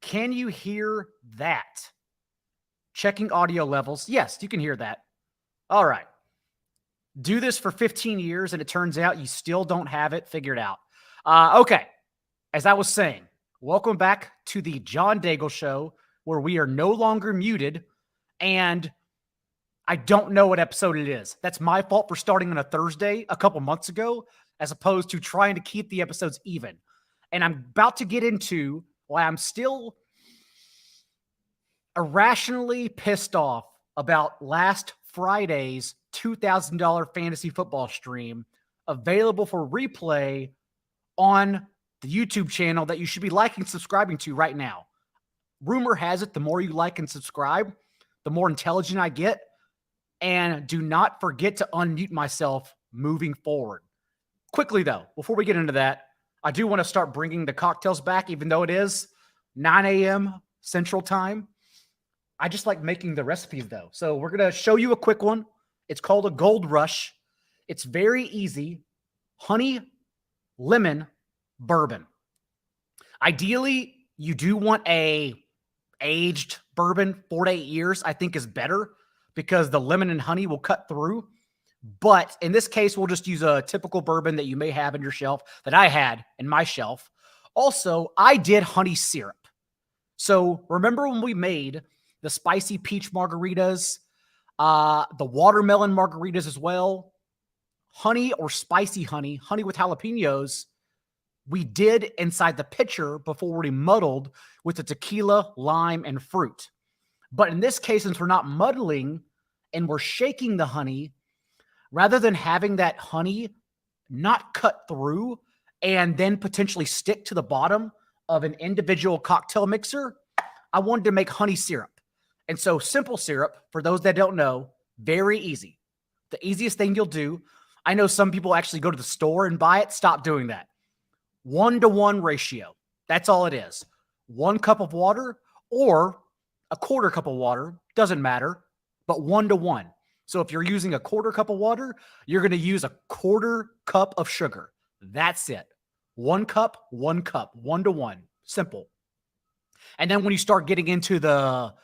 Can you hear that? Checking audio levels. Yes, you can hear that. All right. Do this for 15 years, and it turns out you still don't have it figured out. Okay. As I was saying, welcome back to the John Daigle Show, where we are no longer muted, and I don't know what episode it is. That's my fault for starting on a Thursday a couple months ago, as opposed to trying to keep the episodes even. And I'm about to get into why I'm still irrationally pissed off about last Friday's $2,000 fantasy football stream, available for replay on the YouTube channel that you should be liking and subscribing to right now. Rumor has it, the more you like and subscribe, the more intelligent I get. And do not forget to unmute myself moving forward. Quickly, though, before we get into that, I do want to start bringing the cocktails back, even though it is 9 a.m. Central Time. I just like making the recipes, though. So we're going to show you a quick one. It's called a Gold Rush. It's very easy. Honey, lemon, bourbon. Ideally, you do want a aged bourbon. 4 to 8 years, I think, is better because the lemon and honey will cut through. But in this case, we'll just use a typical bourbon that you may have in your shelf, that I had in my shelf. Also, I did honey syrup. So remember when we made the spicy peach margaritas, the watermelon margaritas as well, honey or spicy honey with jalapenos, we did inside the pitcher before we muddled with the tequila, lime, and fruit. But in this case, since we're not muddling and we're shaking the honey, rather than having that honey not cut through and then potentially stick to the bottom of an individual cocktail mixer, I wanted to make honey syrup. And so simple syrup, for those that don't know, very easy. The easiest thing you'll do, I know some people actually go to the store and buy it. Stop doing that. 1-to-1 ratio. That's all it is. 1 cup of water or a quarter cup of water, doesn't matter, but 1-to-1. So if you're using a quarter cup of water, you're going to use a quarter cup of sugar. That's it. 1 cup, 1 cup, 1-to-1. Simple. And then when you start getting into the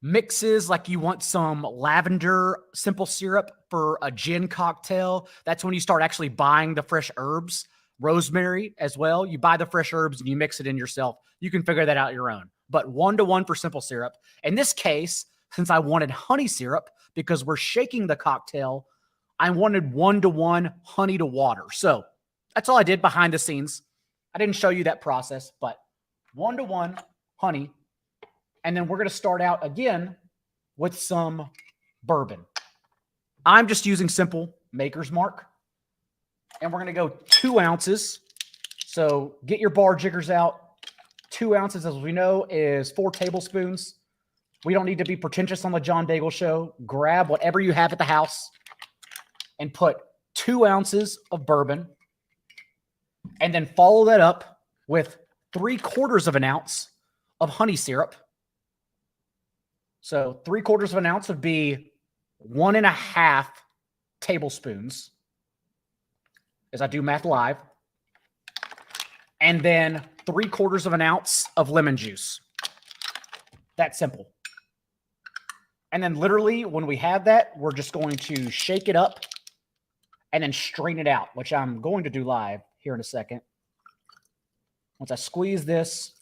mixes, like you want some lavender simple syrup for a gin cocktail, that's when you start actually buying the fresh herbs. Rosemary as well. You buy the fresh herbs and you mix it in yourself. You can figure that out your own. But 1-to-1 for simple syrup. In this case, since I wanted honey syrup, because we're shaking the cocktail, I wanted 1-to-1 honey to water. So that's all I did behind the scenes. I didn't show you that process, but 1-to-1 honey. And then we're going to start out again with some bourbon. I'm just using simple Maker's Mark. And we're going to go 2 ounces. So get your bar jiggers out. 2 ounces, as we know, is 4 tablespoons. We don't need to be pretentious on the John Daigle Show. Grab whatever you have at the house and put 2 ounces of bourbon. And then follow that up with 3/4 of an ounce of honey syrup. So 3/4 of an ounce would be 1.5 tablespoons, as I do math live. And then 3/4 of an ounce of lemon juice. That simple. And then literally when we have that, we're just going to shake it up and then strain it out, which I'm going to do live here in a second. Once I squeeze this,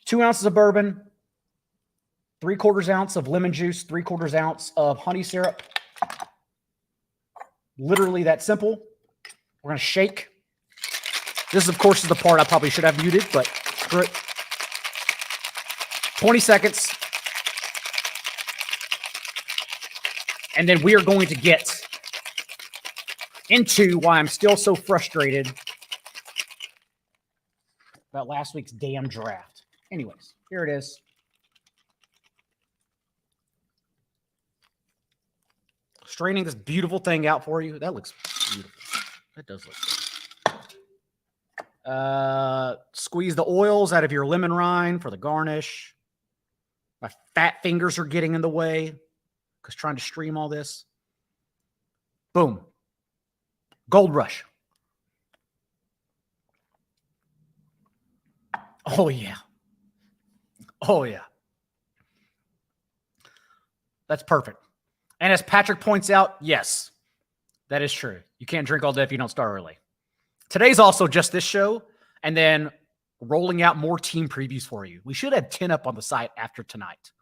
2 ounces of bourbon, 3/4 ounce of lemon juice, 3/4 ounce of honey syrup. Literally that simple. We're going to shake. This, of course, is the part I probably should have muted, but screw it. 20 seconds. And then we are going to get into why I'm still so frustrated about last week's damn draft. Anyways, here it is. Straining this beautiful thing out for you. That looks beautiful. That does look good. Squeeze the oils out of your lemon rind for the garnish. My fat fingers are getting in the way because trying to stream all this. Boom. Gold Rush. Oh, yeah. Oh, yeah. That's perfect. And as Patrick points out, yes, that is true. You can't drink all day if you don't start early. Today's also just this show, and then rolling out more team previews for you. We should have 10 up on the site after tonight.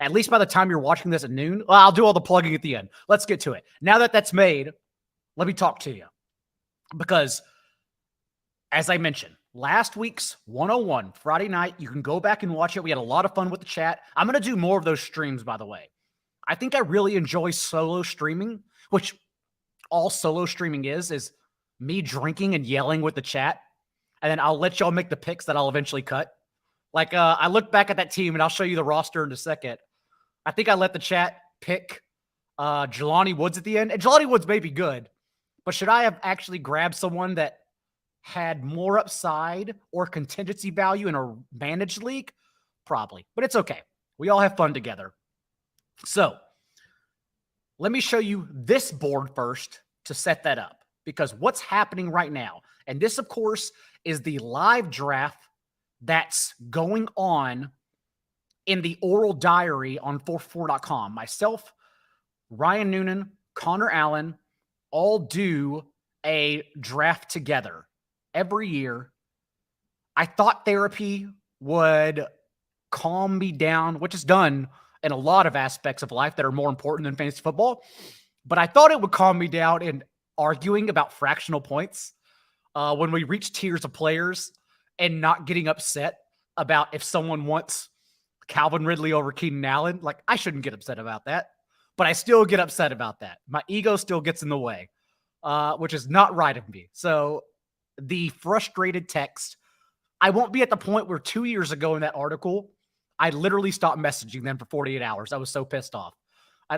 At least by the time you're watching this at noon. Well, I'll do all the plugging at the end. Let's get to it. Now that that's made, let me talk to you. Because, as I mentioned, last week's 101 Friday night, you can go back and watch it. We had a lot of fun with the chat. I'm going to do more of those streams, by the way. I think I really enjoy solo streaming, which all solo streaming is me drinking and yelling with the chat. And then I'll let y'all make the picks that I'll eventually cut. Like, I look back at that team, and I'll show you the roster in a second. I think I let the chat pick Jelani Woods at the end. And Jelani Woods may be good, but should I have actually grabbed someone that had more upside or contingency value in a managed league? Probably, but it's okay. We all have fun together. So let me show you this board first to set that up, because what's happening right now, and this, of course, is the live draft that's going on in the oral diary on 4for4.com. Myself, Ryan Noonan, Connor Allen all do a draft together every year. I thought therapy would calm me down, which is done in a lot of aspects of life that are more important than fantasy football. But I thought it would calm me down in arguing about fractional points when we reach tiers of players and not getting upset about if someone wants Calvin Ridley over Keenan Allen. Like, I shouldn't get upset about that, but I still get upset about that. My ego still gets in the way, which is not right of me. So the frustrated text, I won't be at the point where 2 years ago in that article, I literally stopped messaging them for 48 hours. I was so pissed off.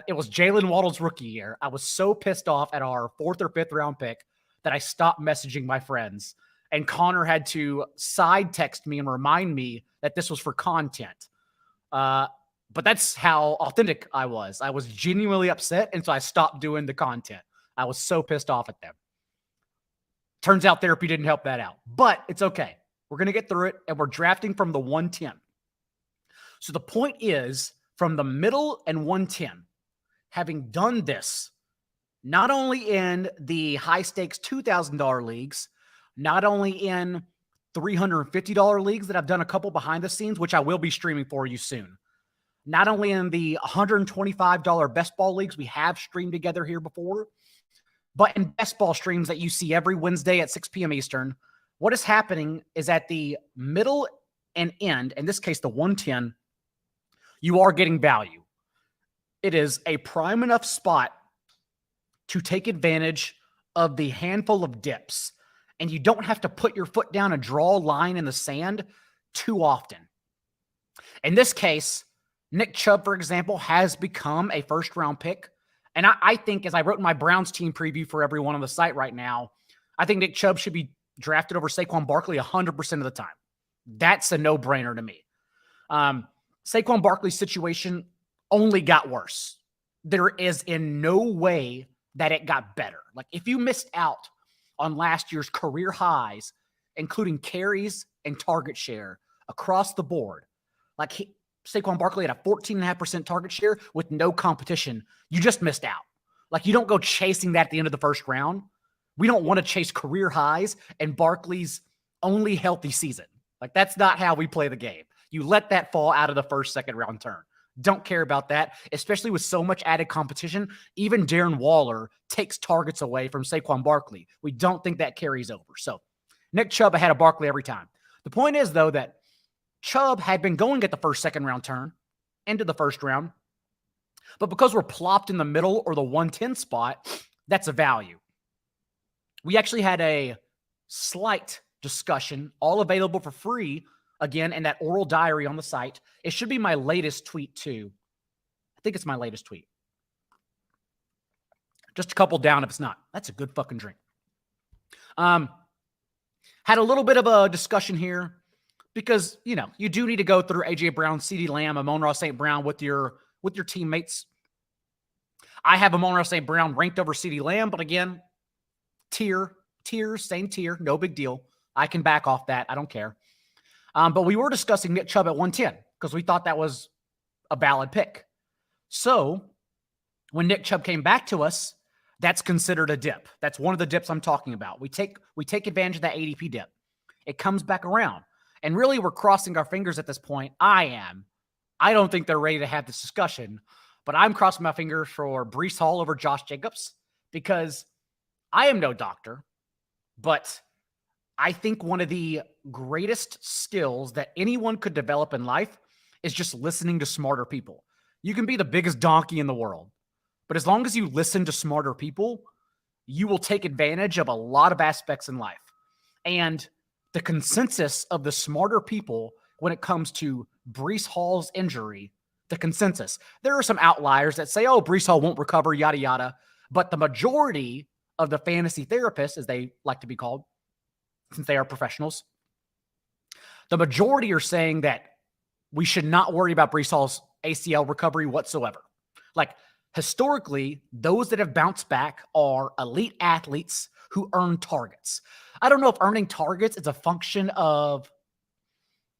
It was Jalen Waddle's rookie year. I was so pissed off at our 4th or 5th round pick that I stopped messaging my friends. And Connor had to side text me and remind me that this was for content. But that's how authentic I was. I was genuinely upset, and so I stopped doing the content. I was so pissed off at them. Turns out therapy didn't help that out, but it's okay. We're going to get through it, and we're drafting from the 110. So the point is, from the middle and 110, having done this, not only in the high-stakes $2,000 leagues, not only in $350 leagues that I've done a couple behind the scenes, which I will be streaming for you soon. Not only in the $125 best ball leagues we have streamed together here before, but in best ball streams that you see every Wednesday at 6 p.m. Eastern. What is happening is at the middle and end, in this case, the 110, you are getting value. It is a prime enough spot to take advantage of the handful of dips. And you don't have to put your foot down and draw a line in the sand too often. In this case, Nick Chubb, for example, has become a first-round pick. And I think, as I wrote in my Browns team preview for everyone on the site right now, I think Nick Chubb should be drafted over Saquon Barkley 100% of the time. That's a no-brainer to me. Saquon Barkley's situation only got worse. There is in no way that it got better. Like, if you missed out on last year's career highs, including carries and target share across the board, like Saquon Barkley had a 14.5% target share with no competition, you just missed out. Like, you don't go chasing that at the end of the first round. We don't want to chase career highs and Barkley's only healthy season. Like, that's not how we play the game. You let that fall out of the first, second round turn. Don't care about that, especially with so much added competition. Even Darren Waller takes targets away from Saquon Barkley. We don't think that carries over. So Nick Chubb ahead of Barkley every time. The point is, though, that Chubb had been going at the first, second round turn into the first round. But because we're plopped in the middle or the 110 spot, that's a value. We actually had a slight discussion, all available for free, again, in that oral diary on the site. It should be my latest tweet, too. I think it's my latest tweet. Just a couple down if it's not. That's a good fucking drink. Had a little bit of a discussion here because, you know, you do need to go through A.J. Brown, CeeDee Lamb, Amon-Ra St. Brown with your teammates. I have Amon-Ra St. Brown ranked over CeeDee Lamb, but again, tier, same tier, no big deal. I can back off that. I don't care. But we were discussing Nick Chubb at 110 because we thought that was a valid pick. So when Nick Chubb came back to us, that's considered a dip. That's one of the dips I'm talking about. We take advantage of that ADP dip. It comes back around. And really, we're crossing our fingers at this point. I am. I don't think they're ready to have this discussion, but I'm crossing my fingers for Breece Hall over Josh Jacobs because I am no doctor, but I think one of the greatest skills that anyone could develop in life is just listening to smarter people. You can be the biggest donkey in the world, but as long as you listen to smarter people, you will take advantage of a lot of aspects in life. And the consensus of the smarter people when it comes to Breece Hall's injury, the consensus, there are some outliers that say, oh, Breece Hall won't recover, yada, yada. But the majority of the fantasy therapists, as they like to be called, since they are professionals, the majority are saying that we should not worry about Breece Hall's ACL recovery whatsoever. Like, historically, those that have bounced back are elite athletes who earn targets. I don't know if earning targets is a function of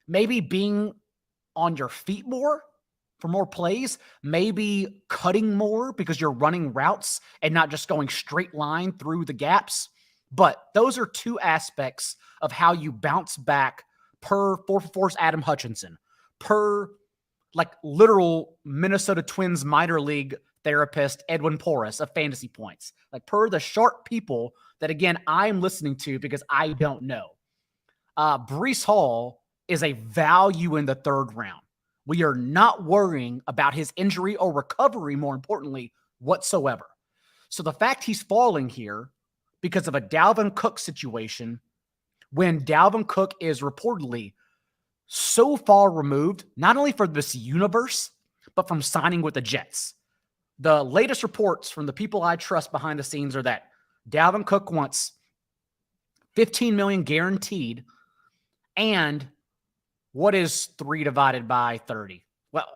maybe being on your feet more for more plays, maybe cutting more because you're running routes and not just going straight line through the gaps. But those are two aspects of how you bounce back per 444's Adam Hutchinson, per like literal Minnesota Twins minor league therapist Edwin Porras of Fantasy Points, like per the sharp people that, again, I'm listening to because I don't know. Breece Hall is a value in the third round. We are not worrying about his injury or recovery, more importantly, whatsoever. So the fact he's falling here because of a Dalvin Cook situation, when Dalvin Cook is reportedly so far removed, not only from this universe, but from signing with the Jets. The latest reports from the people I trust behind the scenes are that Dalvin Cook wants $15 million guaranteed, and what is 3 divided by 30? Well,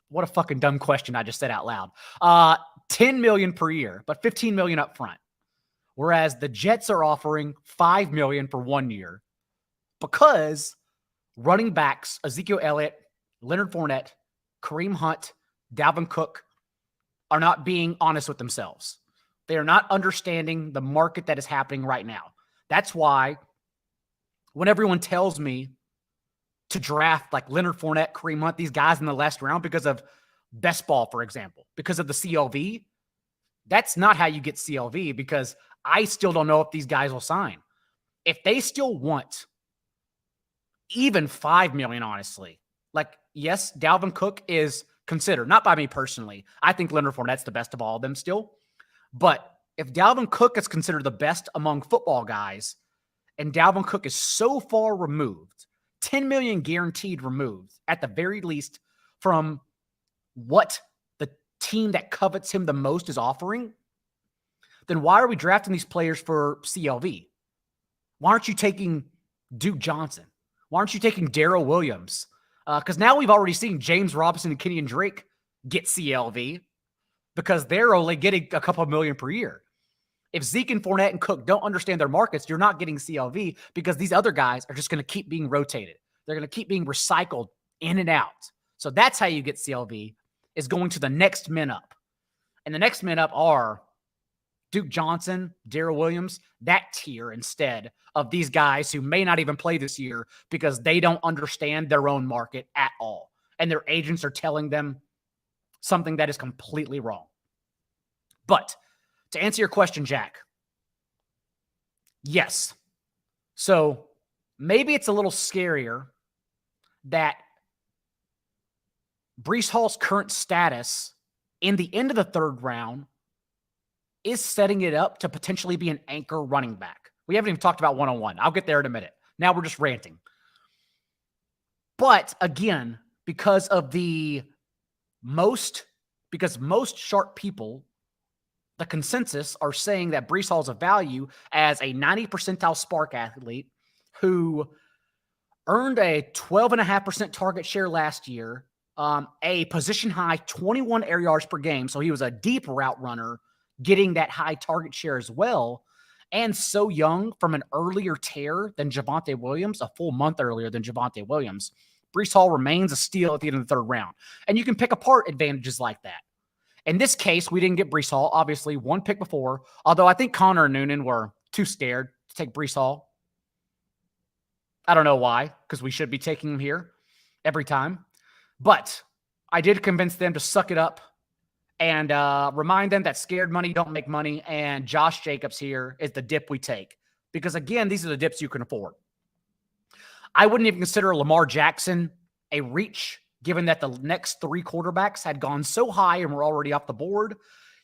what a fucking dumb question I just said out loud. $10 million per year, but $15 million up front. Whereas the Jets are offering $5 million for 1 year because running backs Ezekiel Elliott, Leonard Fournette, Kareem Hunt, Dalvin Cook are not being honest with themselves. They are not understanding the market that is happening right now. That's why when everyone tells me to draft like Leonard Fournette, Kareem Hunt, these guys in the last round because of best ball, for example, because of the CLV, that's not how you get CLV because I still don't know if these guys will sign. If they still want even $5 million, honestly, like, yes, Dalvin Cook is considered, not by me personally. I think Leonard Fournette's the best of all of them still. But if Dalvin Cook is considered the best among football guys, and Dalvin Cook is so far removed, $10 million guaranteed removed, at the very least, from what the team that covets him the most is offering, then why are we drafting these players for CLV? Why aren't you taking Duke Johnson? Why aren't you taking Darrell Williams? Because now we've already seen James Robinson and Kenyon Drake get CLV because they're only getting a couple million per year. If Zeke and Fournette and Cook don't understand their markets, you're not getting CLV because these other guys are just going to keep being rotated. They're going to keep being recycled in and out. So that's how you get CLV, is going to the next men up. And the next men up are Duke Johnson, Darrell Williams, that tier instead of these guys who may not even play this year because they don't understand their own market at all. And their agents are telling them something that is completely wrong. But to answer your question, Jack, yes. So maybe it's a little scarier that Breece Hall's current status in the end of the third round is setting it up to potentially be an anchor running back. We haven't even talked about one-on-one. I'll get there in a minute. Now we're just ranting. But again, because most sharp people, the consensus are saying that Breece Hall is a value as a 90 percentile spark athlete who earned a 12.5% target share last year, a position high 21 air yards per game. So he was a deep route runner, getting that high target share as well. and so young from an earlier tear than Javonte Williams, a full month earlier than Javonte Williams, Breece Hall remains a steal at the end of the third round. And you can pick apart advantages like that. In this case, we didn't get Breece Hall, obviously, one pick before, although I think Connor and Noonan were too scared to take Breece Hall. I don't know why, because we should be taking him here every time. But I did convince them to suck it up and remind them that scared money don't make money, and Josh Jacobs here is the dip we take. Because, again, these are the dips you can afford. I wouldn't even consider Lamar Jackson a reach, given that the next three quarterbacks had gone so high and were already off the board.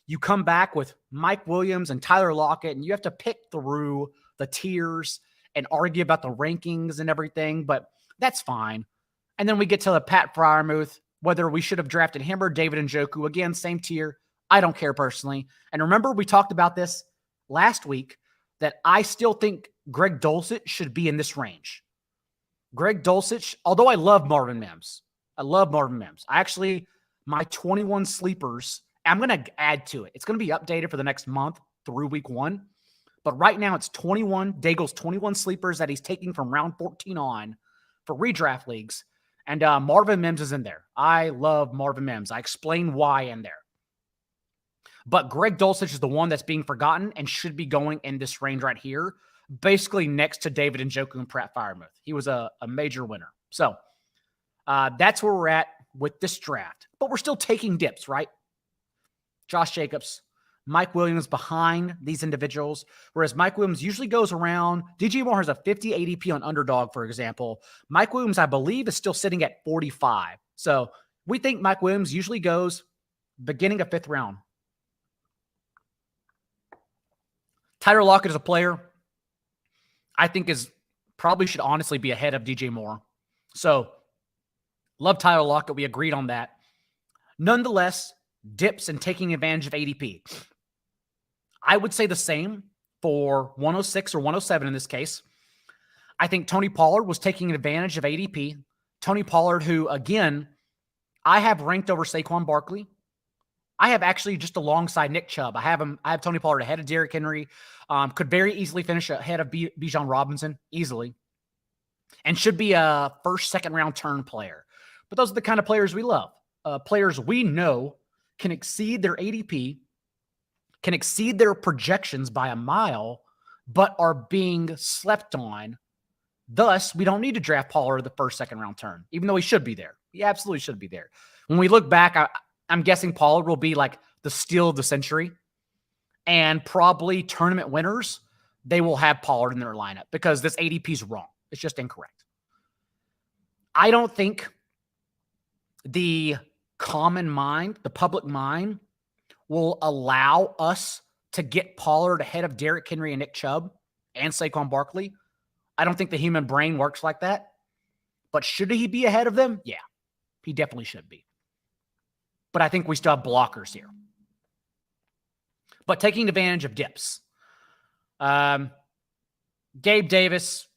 You come back with Mike Williams and Tyler Lockett, and you have to pick through the tiers and argue about the rankings and everything, but that's fine. And then we get to the Pat Freiermuth, whether we should have drafted him or David Njoku. Again, same tier. I don't care personally. And remember, we talked about this last week, that I still think Greg Dulcich should be in this range. Greg Dulcich, although I love Marvin Mims. My 21 sleepers, I'm going to add to it. It's going to be updated for the next month through week 1. But right now it's 21, Daigle's 21 sleepers that he's taking from round 14 on for redraft leagues. And Marvin Mims is in there. I love Marvin Mims. I explain why in there. But Greg Dulcich is the one that's being forgotten and should be going in this range right here, basically next to David Njoku and Pat Freiermuth. He was a major winner. So that's where we're at with this draft. But we're still taking dips, right? Josh Jacobs, Mike Williams behind these individuals, whereas Mike Williams usually goes around. DJ Moore has a 50 ADP on Underdog, for example. Mike Williams, I believe, is still sitting at 45. So we think Mike Williams usually goes beginning of 5th round. Tyler Lockett is a player I think is probably should honestly be ahead of DJ Moore. So love Tyler Lockett. We agreed on that. Nonetheless, dips and taking advantage of ADP. I would say the same for 106 or 107 in this case. I think Tony Pollard was taking advantage of ADP. Tony Pollard, who, again, I have ranked over Saquon Barkley. I have actually just alongside Nick Chubb. I have Tony Pollard ahead of Derrick Henry. Could very easily finish ahead of Bijan Robinson, easily. And should be a first, second round turn player. But those are the kind of players we love. Players we know can exceed their ADP, can exceed their projections by a mile, but are being slept on. Thus, we don't need to draft Pollard the first, second round turn, even though he should be there. He absolutely should be there. When we look back, I'm guessing Pollard will be like the steal of the century, and probably tournament winners, they will have Pollard in their lineup because this ADP is wrong. It's just incorrect. I don't think the common mind, the public mind, will allow us to get Pollard ahead of Derrick Henry and Nick Chubb and Saquon Barkley. I don't think the human brain works like that. But should he be ahead of them? Yeah, he definitely should be. But I think we still have blockers here. But taking advantage of dips. Gabe Davis,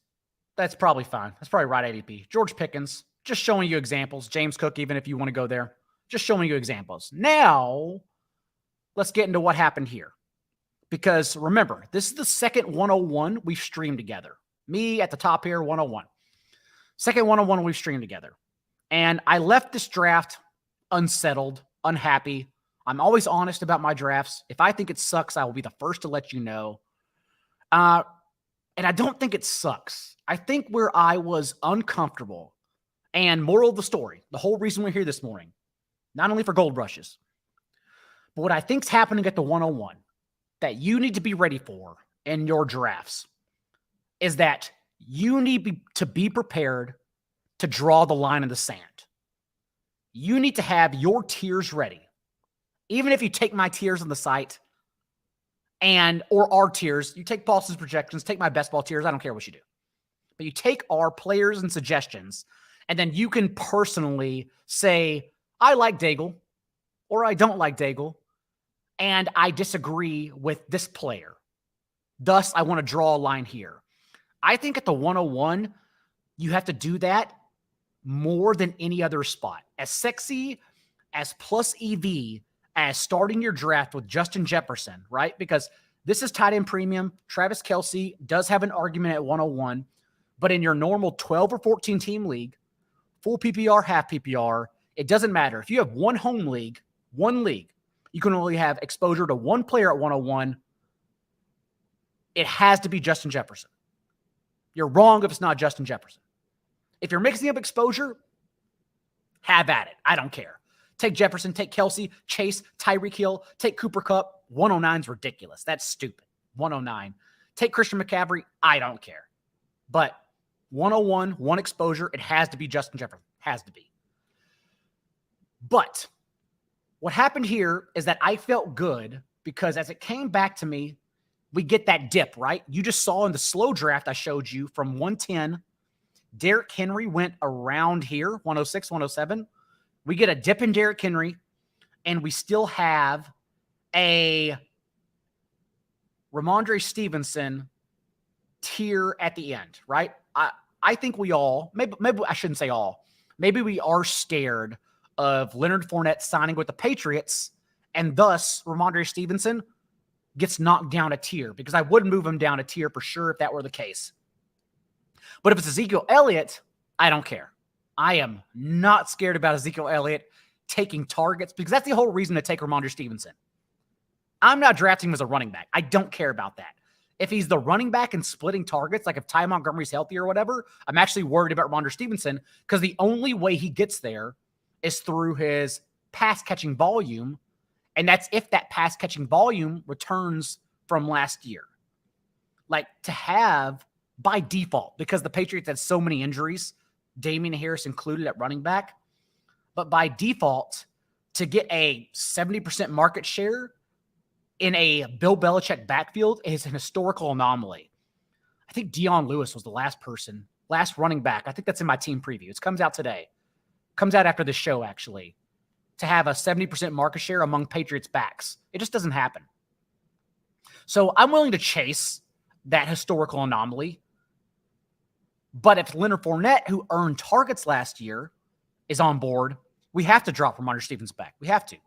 that's probably fine. That's probably right ADP. George Pickens, just showing you examples. James Cook, even if you want to go there. Just showing you examples. Now, let's get into what happened here. Because remember, this is the second 101 we've streamed together. Me at the top here, 101. Second 101 we've streamed together. And I left this draft unsettled, unhappy. I'm always honest about my drafts. If I think it sucks, I will be the first to let you know. And I don't think it sucks. I think where I was uncomfortable, and moral of the story, the whole reason we're here this morning, not only for gold rushes, but what I think's happening at the 101 that you need to be ready for in your drafts is that you need to be prepared to draw the line in the sand. You need to have your tiers ready. Even if you take my tiers on the site or our tiers, you take Paulson's projections, take my best ball tiers, I don't care what you do. But you take our players and suggestions, and then you can personally say, I like Daigle, or I don't like Daigle, and I disagree with this player. Thus, I want to draw a line here. I think at the 101, you have to do that more than any other spot. As sexy as plus EV as starting your draft with Justin Jefferson, right? Because This is tight end premium. Travis Kelce does have an argument at 101, but in your normal 12 or 14 team league, full PPR, half PPR, it doesn't matter. If you have one league, you can only have exposure to one player at 101. It has to be Justin Jefferson. You're wrong if it's not Justin Jefferson. If you're mixing up exposure, have at it. I don't care. Take Jefferson, take Kelce, Chase, Tyreek Hill, take Cooper Kupp. 109 is ridiculous. That's stupid. 109. Take Christian McCaffrey. I don't care. But 101, one exposure, it has to be Justin Jefferson. Has to be. But what happened here is that I felt good because as it came back to me, we get that dip, right? You just saw in the slow draft I showed you from 110, Derrick Henry went around here, 106, 107. We get a dip in Derrick Henry, and we still have a Ramondre Stevenson tier at the end, right? I think we all, maybe I shouldn't say all, maybe we are scared of Leonard Fournette signing with the Patriots, and thus Ramondre Stevenson gets knocked down a tier, because I would move him down a tier for sure if that were the case. But if it's Ezekiel Elliott, I don't care. I am not scared about Ezekiel Elliott taking targets, because that's the whole reason to take Ramondre Stevenson. I'm not drafting him as a running back. I don't care about that. If he's the running back and splitting targets, like if Ty Montgomery's healthy or whatever, I'm actually worried about Ramondre Stevenson, because the only way he gets there is through his pass-catching volume, and that's if that pass-catching volume returns from last year. Like, to have, by default, because the Patriots had so many injuries, Damian Harris included at running back, but by default, to get a 70% market share in a Bill Belichick backfield is an historical anomaly. I think Dion Lewis was the last running back. I think that's in my team preview. It comes out today. Comes out after the show, actually, to have a 70% market share among Patriots backs. It just doesn't happen. So I'm willing to chase that historical anomaly. But if Leonard Fournette, who earned targets last year, is on board, we have to drop Ramondre Stevenson back. We have to.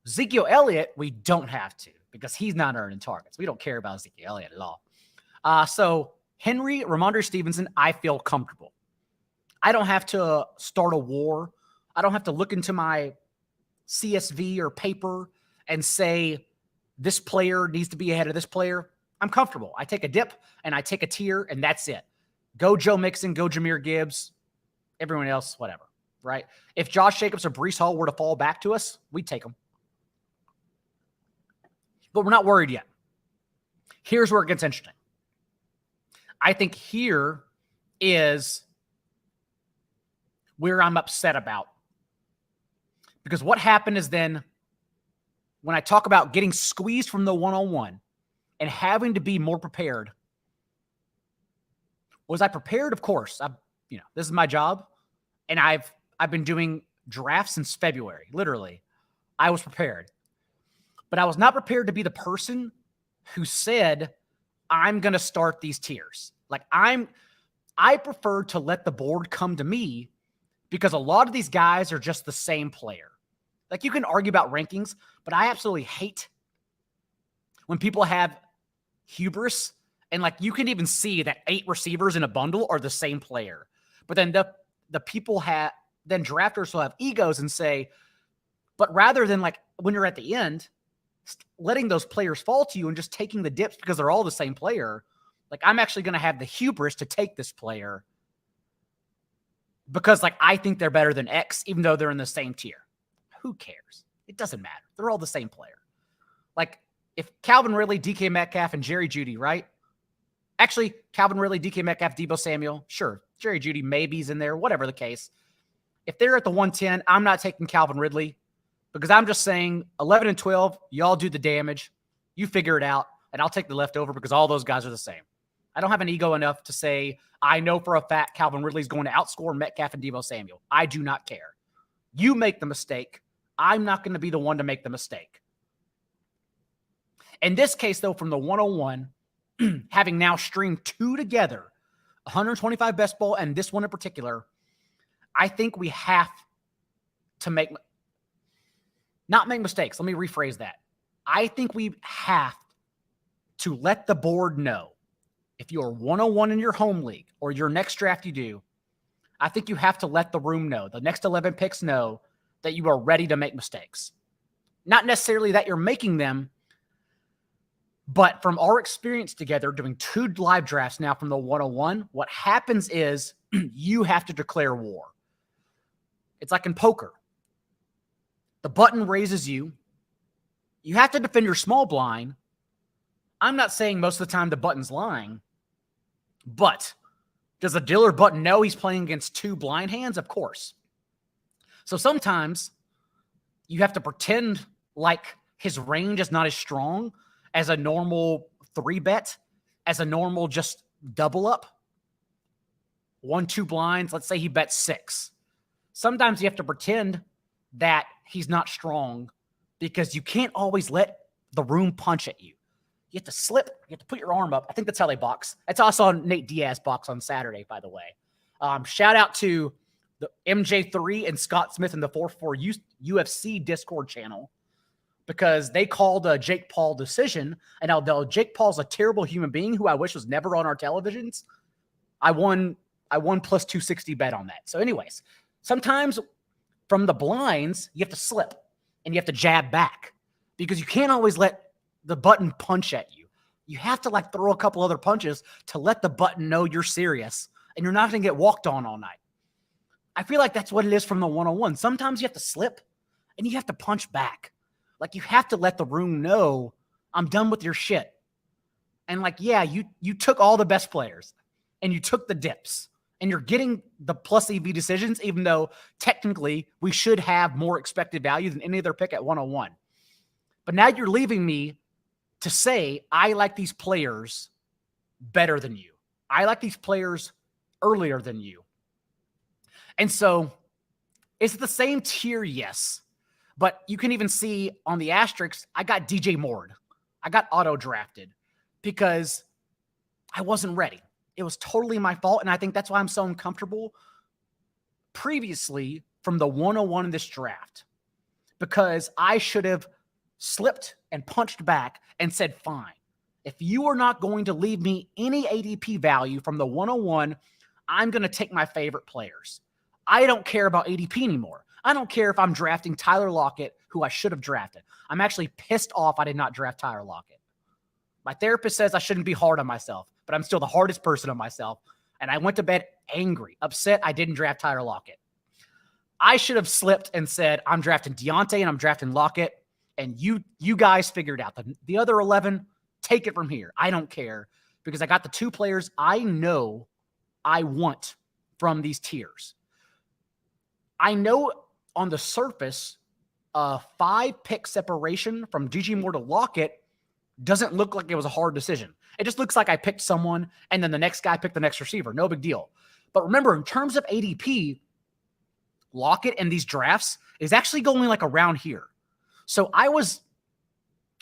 Ezekiel Elliott, we don't have to, because he's not earning targets. We don't care about Ezekiel Elliott at all. So Henry, Ramondre Stevenson, I feel comfortable. I don't have to start a war. I don't have to look into my CSV or paper and say this player needs to be ahead of this player. I'm comfortable. I take a dip and I take a tier, and that's it. Go Joe Mixon, go Jahmyr Gibbs, everyone else, whatever, right? If Josh Jacobs or Breece Hall were to fall back to us, we'd take them. But we're not worried yet. Here's where it gets interesting. I think here is where I'm upset about. Because what happened is then, when I talk about getting squeezed from the one-on-one and having to be more prepared, was I prepared? Of course. This is my job. And I've been doing drafts since February, literally. I was prepared. But I was not prepared to be the person who said, I'm going to start these tiers. Like, I prefer to let the board come to me, because a lot of these guys are just the same player. Like, you can argue about rankings, but I absolutely hate when people have hubris, and like, you can even see that 8 receivers in a bundle are the same player. But then the people then drafters will have egos and say, but rather than like when you're at the end, letting those players fall to you and just taking the dips because they're all the same player, like, I'm actually going to have the hubris to take this player because like I think they're better than X, even though they're in the same tier. Who cares? It doesn't matter. They're all the same player. Like, if Calvin Ridley, DK Metcalf, and Jerry Jeudy, right? Actually, Calvin Ridley, DK Metcalf, Deebo Samuel, sure. Jerry Jeudy, maybe's in there, whatever the case. If they're at the 110, I'm not taking Calvin Ridley, because I'm just saying 11 and 12, y'all do the damage. You figure it out, and I'll take the leftover because all those guys are the same. I don't have an ego enough to say I know for a fact Calvin Ridley is going to outscore Metcalf and Deebo Samuel. I do not care. You make the mistake. I'm not going to be the one to make the mistake. In this case, though, from the 101, having now streamed 2 together, 125 best ball and this one in particular, I think we have to not make mistakes. Let me rephrase that. I think we have to let the board know, if you are 101 in your home league or your next draft you do, I think you have to let the room know, the next 11 picks know that you are ready to make mistakes. Not necessarily that you're making them, but from our experience together doing 2 live drafts now from the 101, what happens is you have to declare war. It's like in poker. The button raises you. You have to defend your small blind. I'm not saying most of the time the button's lying, but does the dealer button know he's playing against 2 blind hands? Of course. So sometimes you have to pretend like his range is not as strong as a normal 3-bet, as a normal just double up. 1-2 blinds, let's say he bets 6. Sometimes you have to pretend that he's not strong because you can't always let the room punch at you. You have to slip. You have to put your arm up. I think that's how they box. That's how I saw Nate Diaz box on Saturday, by the way. Shout out to the MJ3 and Scott Smith in the 4-4 UFC Discord channel, because they called a Jake Paul decision. And although Jake Paul's a terrible human being who I wish was never on our televisions, I won plus 260 bet on that. So anyways, sometimes from the blinds, you have to slip and you have to jab back because you can't always let the button punch at you. You have to like throw a couple other punches to let the button know you're serious and you're not going to get walked on all night. I feel like that's what it is from the 101. Sometimes you have to slip and you have to punch back. Like, you have to let the room know, I'm done with your shit. And like, yeah, you took all the best players and you took the dips and you're getting the plus EV decisions, even though technically we should have more expected value than any other pick at 101. But now you're leaving me to say, I like these players better than you. I like these players earlier than you. And so it's the same tier, yes. But you can even see on the asterisks, I got DJ Moored. I got auto-drafted because I wasn't ready. It was totally my fault, and I think that's why I'm so uncomfortable previously from the 101 in this draft, because I should have slipped and punched back and said, fine. If you are not going to leave me any ADP value from the 101, I'm going to take my favorite players. I don't care about ADP anymore. I don't care if I'm drafting Tyler Lockett, who I should have drafted. I'm actually pissed off I did not draft Tyler Lockett. My therapist says I shouldn't be hard on myself, but I'm still the hardest person on myself. And I went to bed angry, upset I didn't draft Tyler Lockett. I should have slipped and said, I'm drafting Deontay and I'm drafting Lockett. And you guys figured out the other 11, take it from here. I don't care, because I got the 2 players I know I want from these tiers. I know on the surface, a 5-pick separation from DJ Moore to Lockett doesn't look like it was a hard decision. It just looks like I picked someone and then the next guy picked the next receiver. No big deal. But remember, in terms of ADP, Lockett in these drafts is actually going like around here. So I was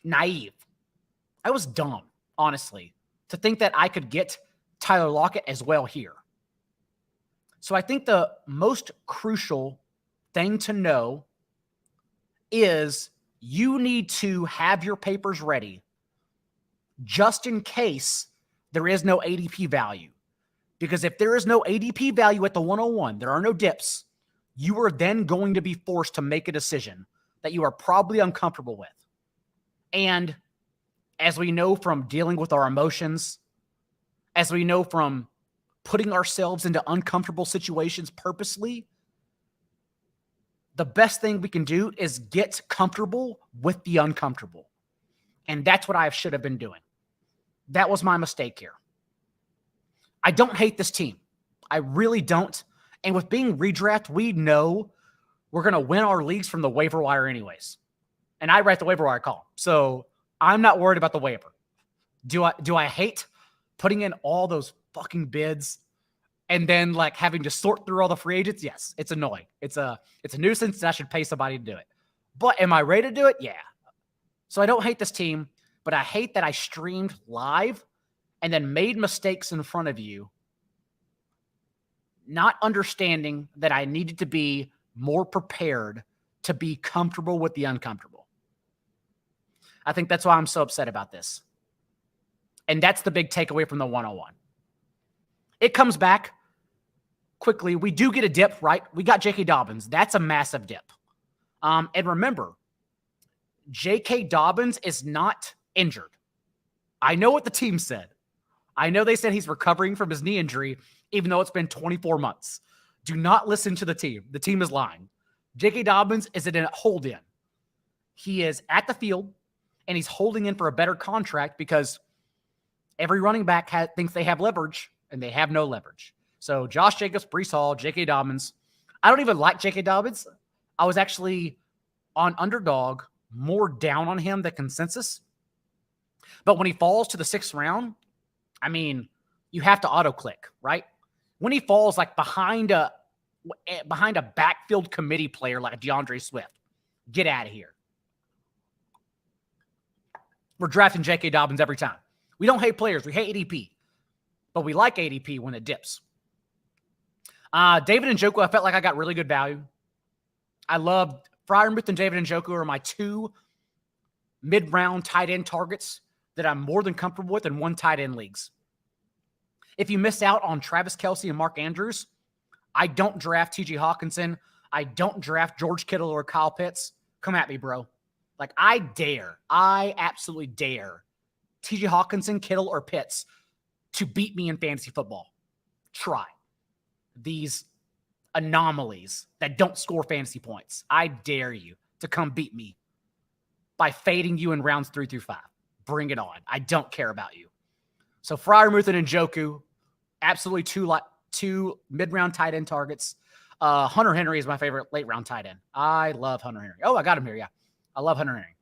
naive. I was dumb, honestly, to think that I could get Tyler Lockett as well here. So I think the most crucial thing to know is you need to have your papers ready just in case there is no ADP value. Because if there is no ADP value at the 101, there are no dips, you are then going to be forced to make a decision that you are probably uncomfortable with. And as we know from dealing with our emotions, as we know from putting ourselves into uncomfortable situations purposely, the best thing we can do is get comfortable with the uncomfortable. And that's what I should have been doing. That was my mistake here. I don't hate this team. I really don't. And with being redraft, we know we're going to win our leagues from the waiver wire anyways. And I write the waiver wire column. So I'm not worried about the waiver. Do I hate putting in all those fucking bids and then like having to sort through all the free agents? Yes, it's annoying. It's a nuisance, and I should pay somebody to do it. But am I ready to do it? Yeah. So I don't hate this team, but I hate that I streamed live and then made mistakes in front of you, not understanding that I needed to be more prepared to be comfortable with the uncomfortable. I think that's why I'm so upset about this. And that's the big takeaway from the 101. It comes back quickly. We do get a dip, right? We got J.K. Dobbins. That's a massive dip. And remember, J.K. Dobbins is not injured. I know what the team said. I know they said he's recovering from his knee injury, even though it's been 24 months. Do not listen to the team. The team is lying. J.K. Dobbins is in a hold-in. He is at the field, and he's holding in for a better contract because every running back thinks they have leverage, and they have no leverage. So Josh Jacobs, Breece Hall, J.K. Dobbins. I don't even like J.K. Dobbins. I was actually on Underdog more down on him than consensus. But when he falls to the 6th round, I mean, you have to auto-click, right? When he falls like behind a backfield committee player like DeAndre Swift, get out of here. We're drafting J.K. Dobbins every time. We don't hate players. We hate ADP. But we like ADP when it dips. David Njoku, I felt like I got really good value. I loved Freiermuth and David Njoku are my 2 mid-round tight end targets that I'm more than comfortable with in one tight end leagues. If you miss out on Travis Kelce and Mark Andrews, I don't draft T.J. Hawkinson. I don't draft George Kittle or Kyle Pitts. Come at me, bro. Like, I absolutely dare T.J. Hawkinson, Kittle, or Pitts to beat me in fantasy football. Try. These anomalies that don't score fantasy points. I dare you to come beat me by fading you in rounds 3 through 5. Bring it on. I don't care about you. So Freiermuth and Njoku, absolutely 2 mid-round tight end targets. Hunter Henry is my favorite late-round tight end. I love Hunter Henry. Oh, I got him here, yeah. I love Hunter Henry.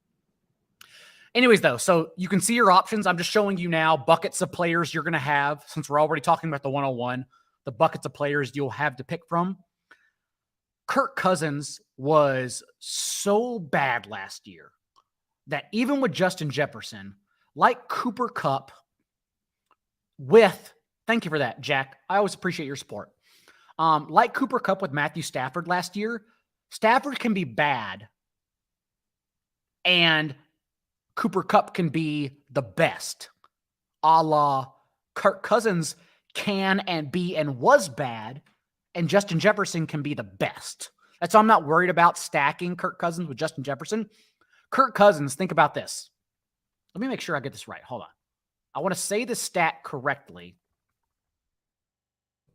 Anyways, though, so you can see your options. I'm just showing you now buckets of players you're going to have, since we're already talking about the 101, the buckets of players you'll have to pick from. Kirk Cousins was so bad last year that even with Justin Jefferson, like Cooper Kupp, thank you for that, Jack. I always appreciate your support. Like Cooper Kupp with Matthew Stafford last year, Stafford can be bad, and Cooper Kupp can be the best, a la Kirk Cousins can and be and was bad, and Justin Jefferson can be the best. That's why I'm not worried about stacking Kirk Cousins with Justin Jefferson. Kirk Cousins, think about this. Let me make sure I get this right. Hold on. I want to say the stat correctly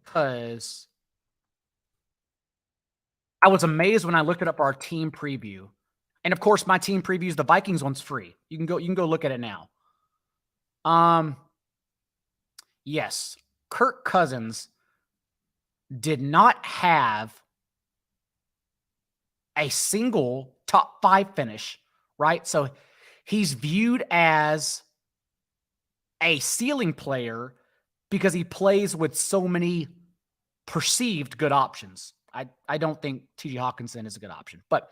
because I was amazed when I looked it up for our team preview. And of course, my team previews, the Vikings one's free. You can go look at it now. Yes, Kirk Cousins did not have a single top 5 finish, right? So he's viewed as a ceiling player because he plays with so many perceived good options. I don't think T.J. Hawkinson is a good option, but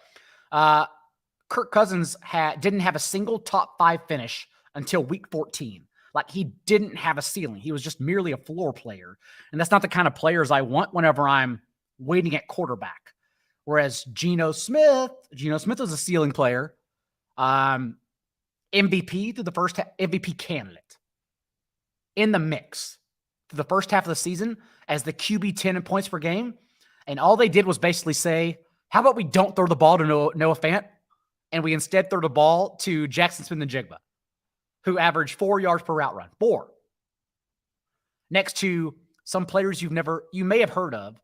Kirk Cousins didn't have a single top 5 finish until week 14. Like, he didn't have a ceiling. He was just merely a floor player. And that's not the kind of players I want whenever I'm waiting at quarterback. Whereas Geno Smith was a ceiling player. MVP through the first MVP candidate in the mix through the first half of the season as the QB 10 in points per game. And all they did was basically say, how about we don't throw the ball to Noah Fant and we instead throw the ball to Jackson Smith-Njigba, who averaged 4 yards per route run. 4. Next to some players you may have heard of,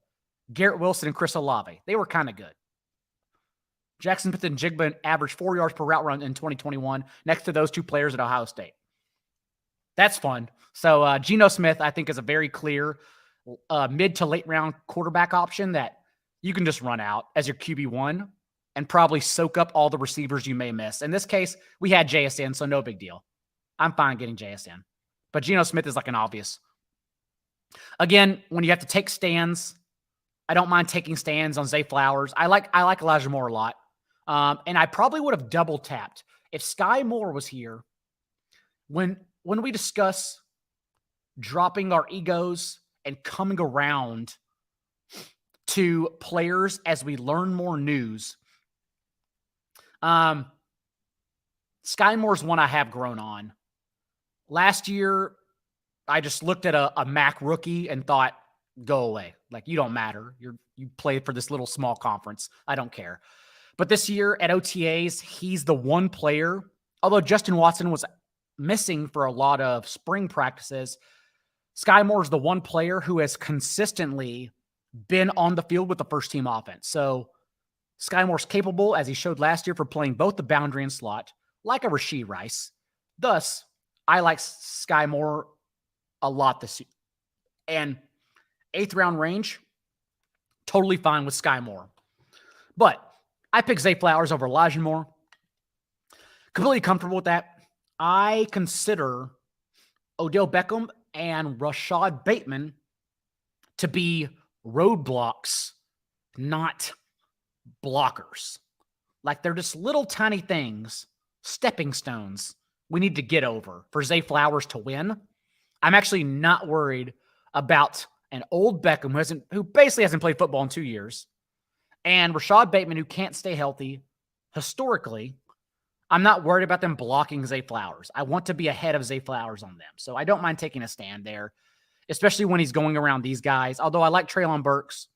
Garrett Wilson and Chris Olave. They were kind of good. Jackson Smith-Njigba averaged 4 yards per route run in 2021 next to those 2 players at Ohio State. That's fun. So Geno Smith, I think, is a very clear mid to late round quarterback option that you can just run out as your QB1 and probably soak up all the receivers you may miss. In this case, we had JSN, so no big deal. I'm fine getting JSN. But Geno Smith is like an obvious. Again, when you have to take stands, I don't mind taking stands on Zay Flowers. I like Elijah Moore a lot. And I probably would have double tapped if Sky Moore was here. When we discuss dropping our egos and coming around to players as we learn more news, Sky Moore's one I have grown on. Last year, I just looked at a MAC rookie and thought, go away. Like, you don't matter. You played for this little small conference. I don't care. But this year at OTAs, he's the one player, although Justin Watson was missing for a lot of spring practices, Sky Moore is the one player who has consistently been on the field with the first team offense. So Sky Moore's capable, as he showed last year, for playing both the boundary and slot, like a Rashee Rice. Thus, I like Sky Moore a lot this year. And 8th round range, totally fine with Sky Moore. But I picked Zay Flowers over Elijah Moore. Completely comfortable with that. I consider Odell Beckham and Rashad Bateman to be roadblocks, not blockers. Like, they're just little tiny things, stepping stones we need to get over for Zay Flowers to win. I'm actually not worried about an old Beckham who basically hasn't played football in 2 years, and Rashad Bateman, who can't stay healthy historically. I'm not worried about them blocking Zay Flowers. I want to be ahead of Zay Flowers on them. So I don't mind taking a stand there, especially when he's going around these guys. Although I like Treylon Burks.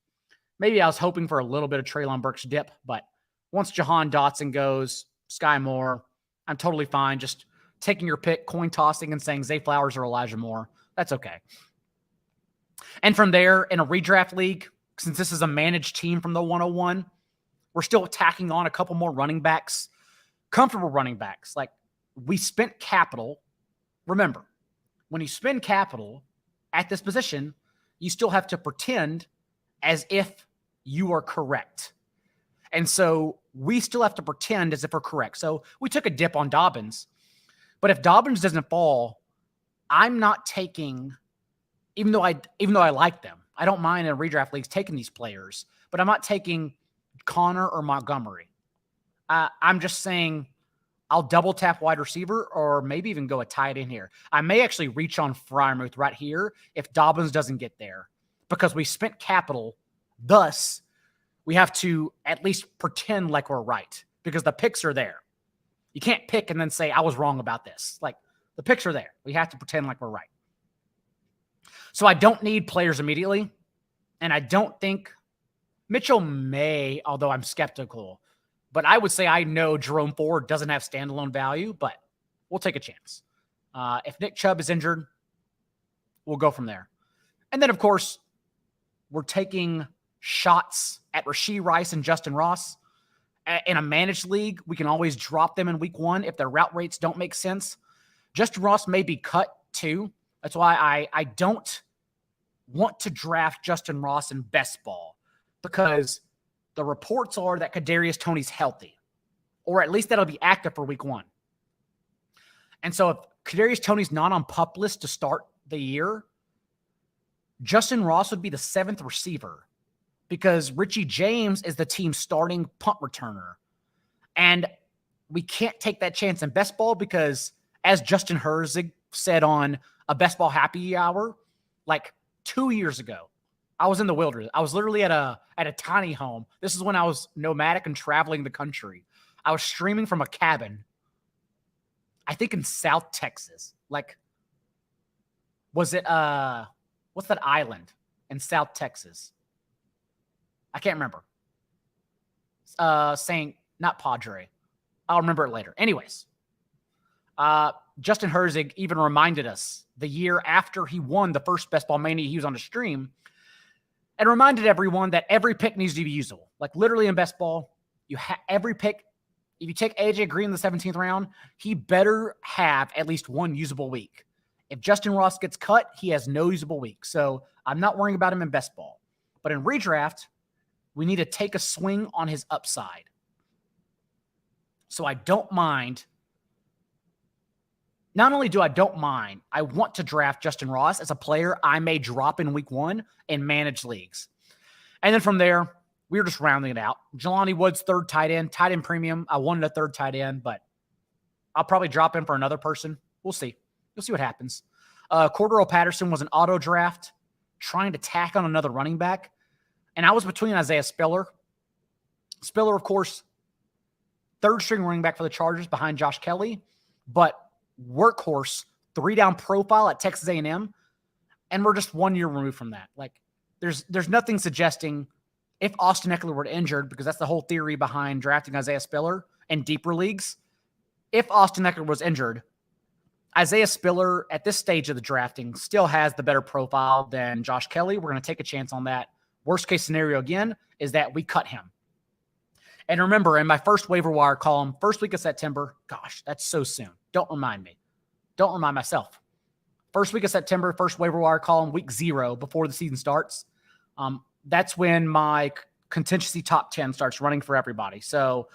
Maybe I was hoping for a little bit of Treylon Burks dip, but once Jahan Dotson goes, Sky Moore, I'm totally fine just taking your pick, coin tossing, and saying Zay Flowers or Elijah Moore. That's okay. And from there, in a redraft league, since this is a managed team from the 101, we're still tacking on a couple more running backs. Comfortable running backs. Like, we spent capital. Remember, when you spend capital at this position, you still have to pretend as if you are correct. And so we still have to pretend as if we're correct. So we took a dip on Dobbins. But if Dobbins doesn't fall, I'm not taking, even though I like them, I don't mind in redraft leagues taking these players, but I'm not taking Connor or Montgomery. I'm just saying I'll double tap wide receiver or maybe even go a tight end here. I may actually reach on Freiermuth right here if Dobbins doesn't get there because we spent capital. Thus, we have to at least pretend like we're right because the picks are there. You can't pick and then say, I was wrong about this. Like, the picks are there. We have to pretend like we're right. So I don't need players immediately. And I don't think Mitchell may, although I'm skeptical. But I would say I know Jerome Ford doesn't have standalone value, but we'll take a chance. If Nick Chubb is injured, we'll go from there. And then, of course, we're taking shots at Rashee Rice and Justin Ross. In a managed league, we can always drop them in week 1 if their route rates don't make sense. Justin Ross may be cut too. That's why I don't want to draft Justin Ross in best ball because the reports are that Kadarius Toney's healthy, or at least that'll be active for week 1. And so if Kadarius Toney's not on PUP list to start the year, Justin Ross would be the 7th receiver because Richie James is the team's starting punt returner. And we can't take that chance in best ball because, as Justin Herzig said on a best ball happy hour, like 2 years ago, I was in the wilderness. I was literally at a tiny home. This is when I was nomadic and traveling the country. I was streaming from a cabin, I think in South Texas. Like, was it what's that island in South Texas? I can't remember. Saying not Padre. I'll remember it later. Anyways, Justin Herzig even reminded us the year after he won the first Best Ball Mania, he was on a stream and reminded everyone that every pick needs to be usable. Like, literally in best ball, every pick, if you take AJ Green in the 17th round, he better have at least one usable week. If Justin Ross gets cut, he has no usable week. So I'm not worrying about him in best ball. But in redraft, we need to take a swing on his upside. So I don't mind. Not only do I don't mind, I want to draft Justin Ross as a player I may drop in week 1 in managed leagues. And then from there, we were just rounding it out. Jelani Woods, 3rd tight end premium. I wanted a 3rd tight end, but I'll probably drop him for another person. We'll see. We'll see what happens. Cordero Patterson was an auto draft, trying to tack on another running back. And I was between Isaiah Spiller. Spiller, of course, 3rd string running back for the Chargers behind Josh Kelly, but workhorse, 3-down profile at Texas A&M. And we're just 1 year removed from that. Like, there's nothing suggesting if Austin Eckler were injured, because that's the whole theory behind drafting Isaiah Spiller in deeper leagues. If Austin Eckler was injured, Isaiah Spiller at this stage of the drafting still has the better profile than Josh Kelly. We're going to take a chance on that. Worst case scenario, again, is that we cut him. And remember, in my first waiver wire column, first week of September, gosh, that's so soon. Don't remind me. Don't remind myself. First week of September, first waiver wire column, week 0 before the season starts. That's when my contingency top 10 starts running for everybody. So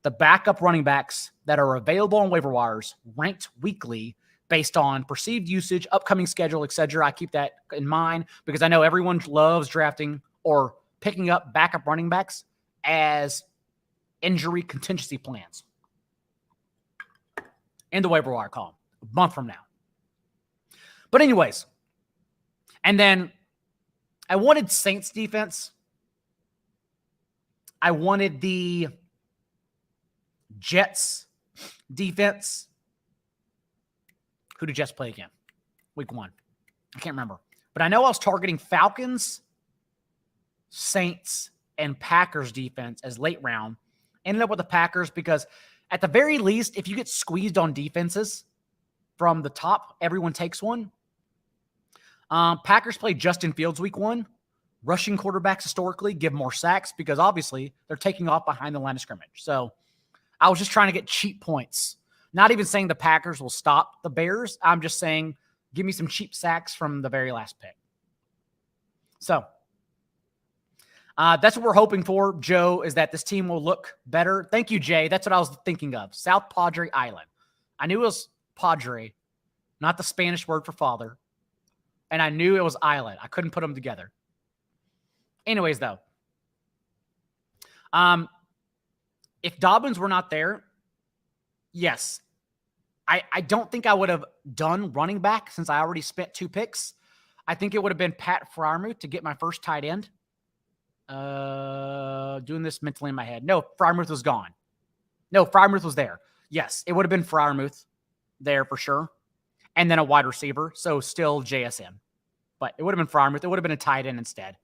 the backup running backs that are available on waiver wires, ranked weekly based on perceived usage, upcoming schedule, etc. I keep that in mind because I know everyone loves drafting or picking up backup running backs as injury contingency plans in the waiver wire column a month from now. But anyways, and then I wanted Saints defense. I wanted the Jets defense. Who did Jets play again? Week 1. I can't remember. But I know I was targeting Falcons, Saints, and Packers defense as late round. Ended up with the Packers because at the very least, if you get squeezed on defenses from the top, everyone takes one. Packers played Justin Fields week 1. Rushing quarterbacks historically give more sacks because obviously they're taking off behind the line of scrimmage. So I was just trying to get cheap points. Not even saying the Packers will stop the Bears. I'm just saying give me some cheap sacks from the very last pick. So that's what we're hoping for, Joe, is that this team will look better. Thank you, Jay. That's what I was thinking of. South Padre Island. I knew it was Padre, not the Spanish word for father. And I knew it was island. I couldn't put them together. Anyways, though. If Dobbins were not there, yes. I don't think I would have done running back since I already spent 2 picks. I think it would have been Pat Freiermuth to get my first tight end. Doing this mentally in my head. No, Freiermuth was gone. No, Freiermuth was there. Yes, it would have been Freiermuth there for sure. And then a wide receiver, so still JSN. But it would have been Freiermuth. It would have been a tight end instead.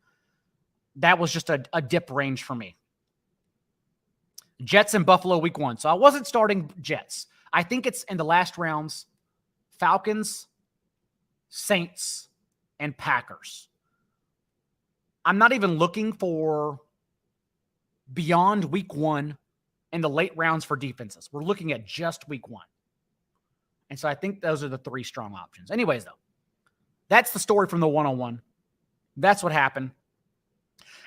That was just a dip range for me. Jets and Buffalo week 1. So I wasn't starting Jets. I think it's in the last rounds, Falcons, Saints, and Packers. I'm not even looking for beyond week 1 in the late rounds for defenses. We're looking at just week 1. And so I think those are the 3 strong options. Anyways, though, that's the story from the 101. That's what happened.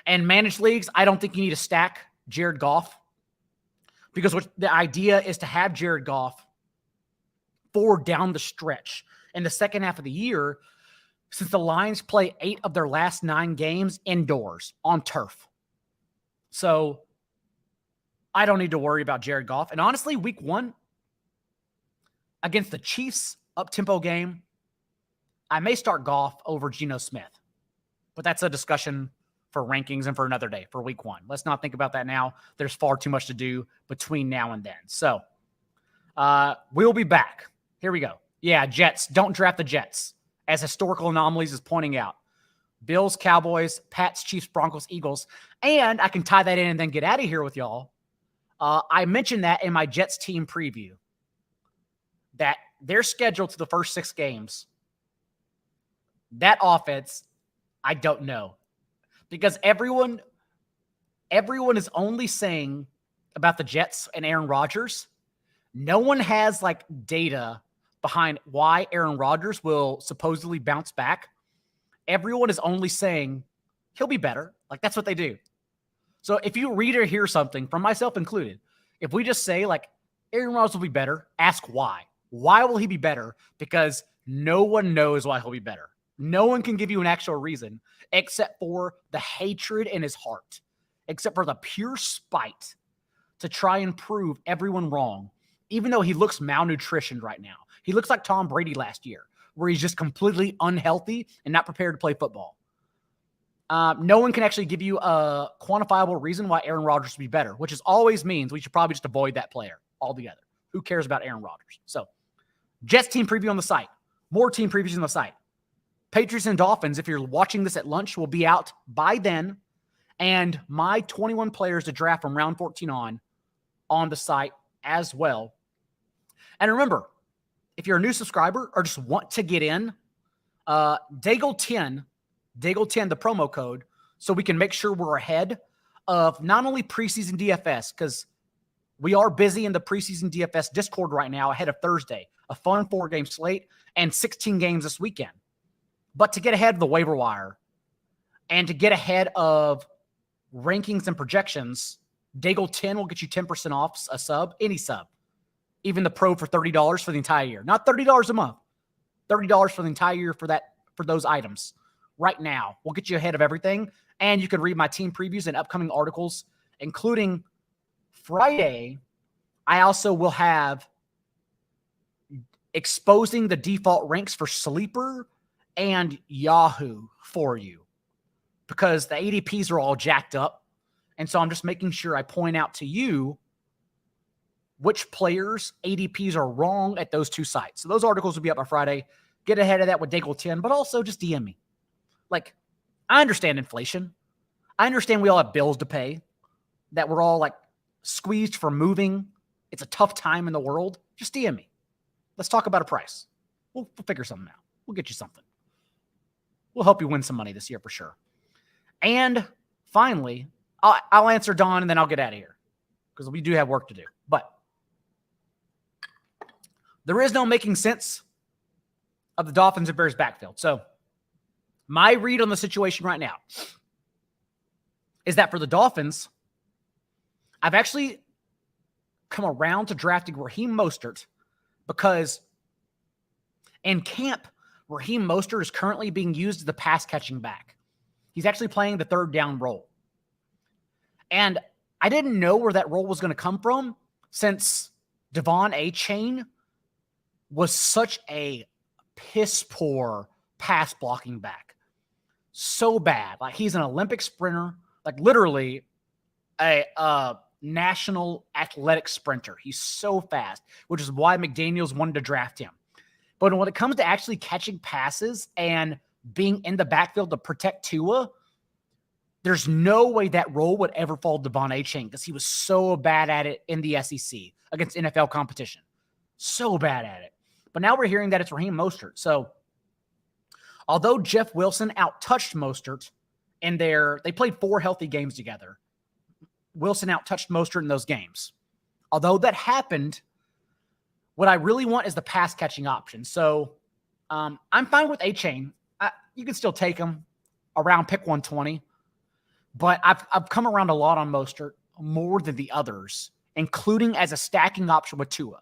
And managed leagues, I don't think you need to stack Jared Goff because the idea is to have Jared Goff for down the stretch in the second half of the year, since the Lions play 8 of their last 9 games indoors on turf. So I don't need to worry about Jared Goff. And honestly, week 1 against the Chiefs, up-tempo game, I may start Goff over Geno Smith. But that's a discussion for rankings and for another day, for week 1. Let's not think about that now. There's far too much to do between now and then. So we'll be back. Here we go. Yeah, Jets. Don't draft the Jets, as historical anomalies is pointing out. Bills, Cowboys, Pats, Chiefs, Broncos, Eagles. And I can tie that in and then get out of here with y'all. I mentioned that in my Jets team preview, that they're scheduled to the first 6 games. That offense, I don't know. Because everyone is only saying about the Jets and Aaron Rodgers. No one has like data behind why Aaron Rodgers will supposedly bounce back. Everyone is only saying he'll be better. Like that's what they do. So if you read or hear something, from myself included, if we just say like Aaron Rodgers will be better, ask why. Why will he be better? Because no one knows why he'll be better. No one can give you an actual reason except for the hatred in his heart, except for the pure spite to try and prove everyone wrong, even though he looks malnutritioned right now. He looks like Tom Brady last year, where he's just completely unhealthy and not prepared to play football. No one can actually give you a quantifiable reason why Aaron Rodgers would be better, which is always means we should probably just avoid that player altogether. Who cares about Aaron Rodgers? So, Jets team preview on the site. More team previews on the site. Patriots and Dolphins, if you're watching this at lunch, will be out by then. And my 21 players to draft from round 14 on the site as well. And remember, if you're a new subscriber or just want to get in, Daigle10, the promo code, so we can make sure we're ahead of not only preseason DFS, because we are busy in the preseason DFS Discord right now ahead of Thursday, a fun 4-game slate and 16 games this weekend. But to get ahead of the waiver wire and to get ahead of rankings and projections, Daigle10 will get you 10% off a sub, any sub, even the pro for $30 for the entire year. Not $30 a month, $30 for the entire year for those items. Right now, we'll get you ahead of everything. And you can read my team previews and upcoming articles, including Friday. I also will have exposing the default ranks for Sleeper and Yahoo for you, because the ADPs are all jacked up. And so I'm just making sure I point out to you which players' ADPs are wrong at those two sites. So those articles will be up by Friday. Get ahead of that with Daigle10, but also just DM me. Like, I understand inflation. I understand we all have bills to pay, that we're all like squeezed for moving. It's a tough time in the world. Just DM me. Let's talk about a price. We'll figure something out. We'll get you something. We'll help you win some money this year for sure. And finally, I'll answer Don and then I'll get out of here because we do have work to do. But there is no making sense of the Dolphins and Bears backfield. So my read on the situation right now is that for the Dolphins, I've actually come around to drafting Raheem Mostert because in camp, Raheem Mostert is currently being used as the pass-catching back. He's actually playing the third down role. And I didn't know where that role was going to come from since Devon Achane was such a piss-poor pass-blocking back. So bad. Like, he's an Olympic sprinter, like literally a national athletic sprinter. He's so fast, which is why McDaniels wanted to draft him. But when it comes to actually catching passes and being in the backfield to protect Tua, there's no way that role would ever fall to Devon Achane because he was so bad at it in the SEC against NFL competition. So bad at it. But now we're hearing that it's Raheem Mostert. So although Jeff Wilson out-touched Mostert in they played 4 healthy games together, Wilson out-touched Mostert in those games. Although that happened, what I really want is the pass-catching option. So I'm fine with Achane. You can still take him around pick 120. But I've come around a lot on Mostert, more than the others, including as a stacking option with Tua.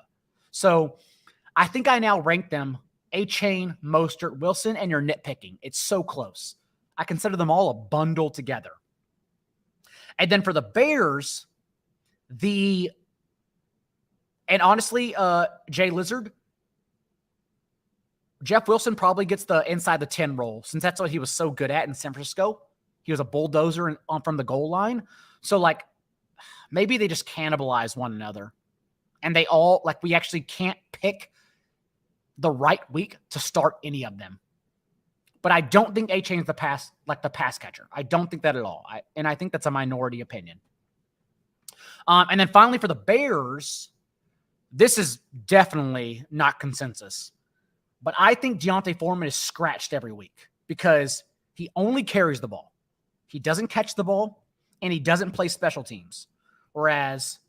So I think I now rank them Achane, Mostert, Wilson, and you're nitpicking. It's so close. I consider them all a bundle together. And then for the Bears, and honestly, Jay Lizard, Jeff Wilson probably gets the inside the 10 role since that's what he was so good at in San Francisco. He was a bulldozer from the goal line. So, like, maybe they just cannibalize one another. And they all, like, we actually can't pick the right week to start any of them. But I don't think Achane's the pass catcher. I don't think that at all. I think that's a minority opinion. And then finally for the Bears, this is definitely not consensus. But I think Deontay Foreman is scratched every week because he only carries the ball. He doesn't catch the ball, and he doesn't play special teams. Whereas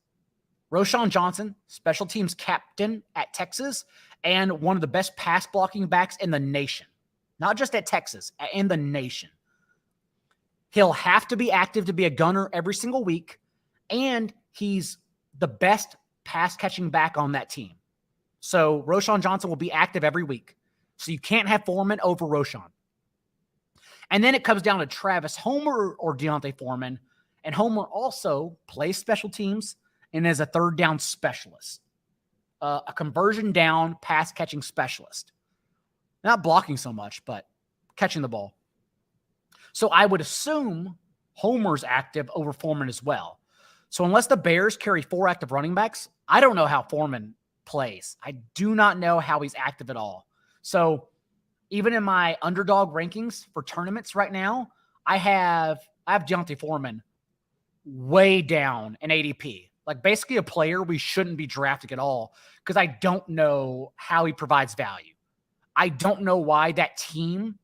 Roschon Johnson, special teams captain at Texas, and one of the best pass blocking backs in the nation. Not just at Texas, in the nation. He'll have to be active to be a gunner every single week, and he's the best pass catching back on that team. So Roschon Johnson will be active every week. So you can't have Foreman over Roschon. And then it comes down to Travis Homer or Deontay Foreman. And Homer also plays special teams and is a third down specialist. A conversion down pass catching specialist. Not blocking so much, but catching the ball. So I would assume Homer's active over Foreman as well. So unless the Bears carry 4 active running backs, I don't know how Foreman plays. I do not know how he's active at all. So Even in my underdog rankings for tournaments right now, I have Deontay Foreman way down in ADP. Like basically a player we shouldn't be drafting at all because I don't know how he provides value. I don't know why that team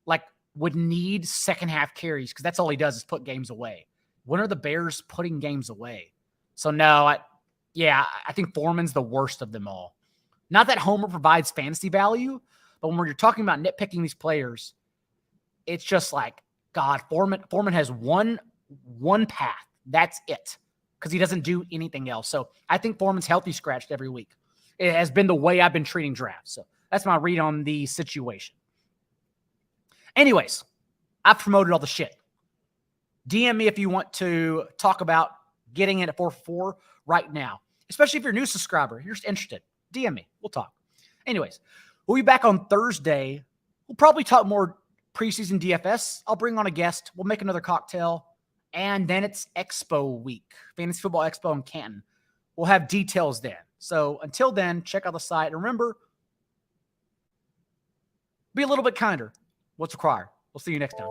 like would need second half carries because that's all he does is put games away. When are the Bears putting games away? So no, I think Foreman's the worst of them all. Not that Homer provides fantasy value, but when you're talking about nitpicking these players, it's just like, God, Foreman has one path. That's it. Because he doesn't do anything else. So I think Foreman's healthy scratched every week. It has been the way I've been treating drafts. So that's my read on the situation. Anyways, I've promoted all the shit. DM me if you want to talk about getting in at 4-4 right now. Especially if you're a new subscriber. You're just interested. DM me. We'll talk. Anyways, we'll be back on Thursday. We'll probably talk more preseason DFS. I'll bring on a guest. We'll make another cocktail. And then it's Expo week, Fantasy Football Expo in Canton. We'll have details then. So until then, check out the site. And remember, be a little bit kinder. What's required? We'll see you next time.